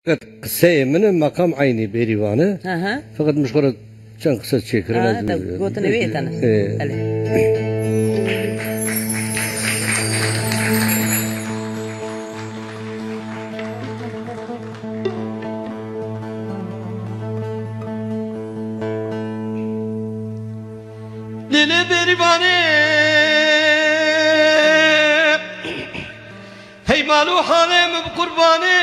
قصه من مقام عيني بيريوانه فقط مشغولة كان قصة شكر قلت نبيت أنا ليلة بيريوانه هي مالو حالم بقربانه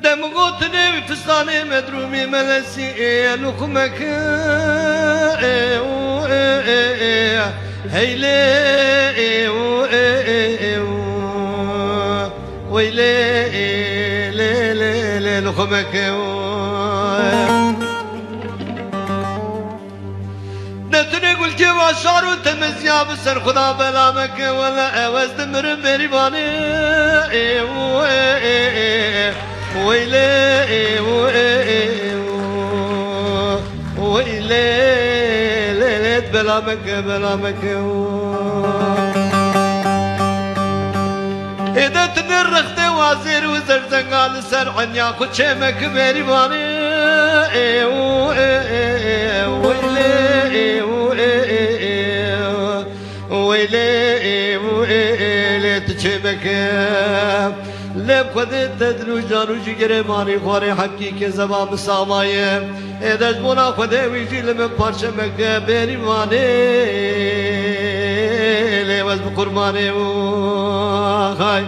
دم قوتني فستاني مدرومي ملسي لخمك هيلي ويلي لي لخمك نتني قلت واشعر وتمس يا بسر خدا بلامك ولا اوز دمر بريباني ويلي ويلي ليلة بلامك إذا تنرخت وزير وزرزق على سرعن يا خد شمك بريباني ويلي تشبك لب خذ تدلو جانو جگره مانی خواری حقی که زبان سامایه ادش بنا خذ ویجی لم پارچمک بری مانی لباس بقربانی و خای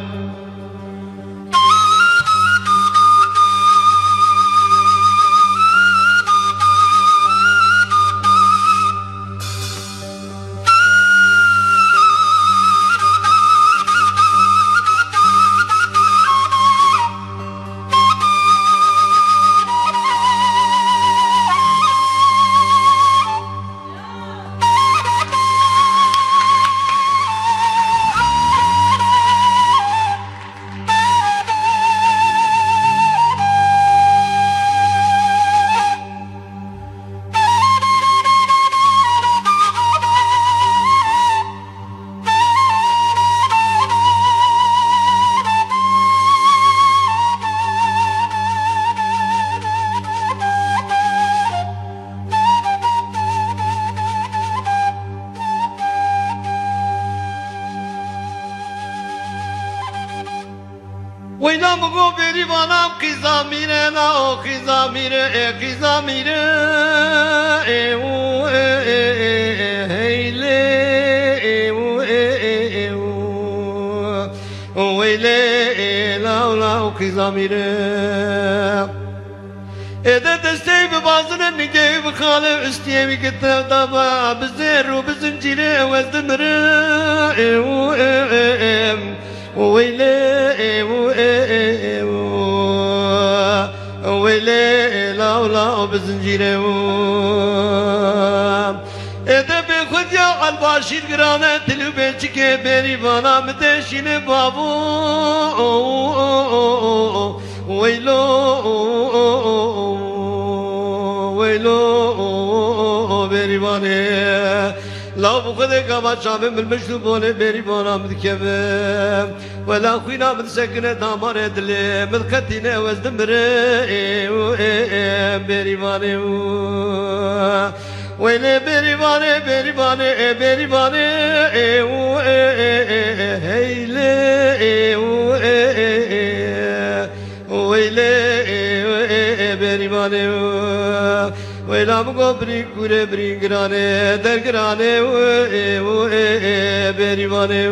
وينا مغو بيري وانا قيزا ميره لا قيزا ميره قيزا ميره هيلي ويلي لا قيزا ميره إذا تستوي ببعضنا نجيب خالف استيمي كتاب دابا بزير وبزنجيره وزدمره ويلي ويلي لا بزنجيره إذا بخد يا الباشير قرانا تلو بيتك بيري بانا مدشين بابو ويلو بيري باني لا بخدك ما شامي من المشروبون بيري بانا مذكبه ولا خوينا من سكنة دامار دلي من خطينا وزدمري بيري باني ويلي بيري باني بيري باني بيري باني هيلي ويلي بيري باني ويلا مغو بري كوري بري گراني در گراني بيري باني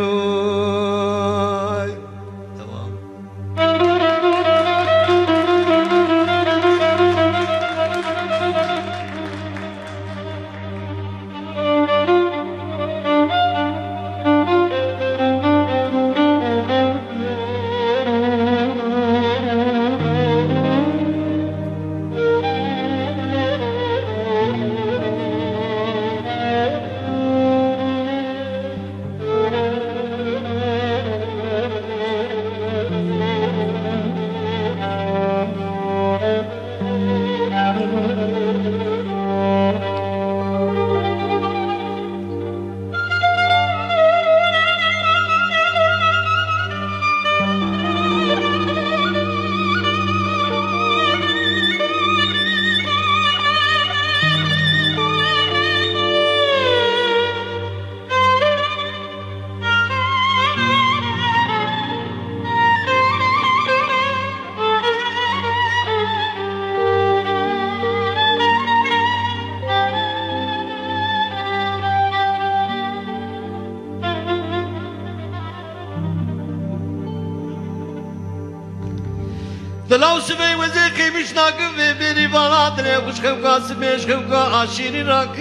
دلاو سبی وزی خیمش ناکم و بری بالا دلی خوش خم کاس بیش خم کا آشیری راکم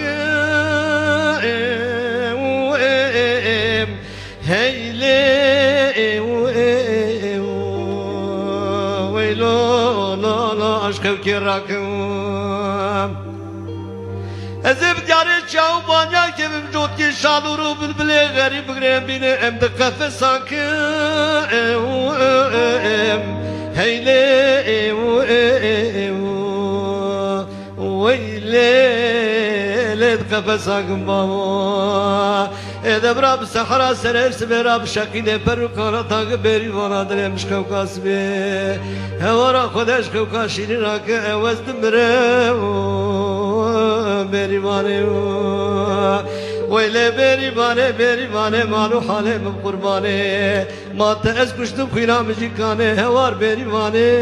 هیله ویلو لا لا عشقم کی راکم ازم دیاره چاو بانیا که بمجود کی شادو رو بلبله غریب گرم بینه ام دقفه ساکم هیله ویله لید قفصاکم بابا ede brab sahara serer seberab şakine perukana tag beri vana dilemiş kavkas be hevara khodesh kavka şirin ak evazdim bre beri vane ويلي بيري باني مالو حالي من قرباني ما تأس كشتم خينا مجي كاني هوار بيري باني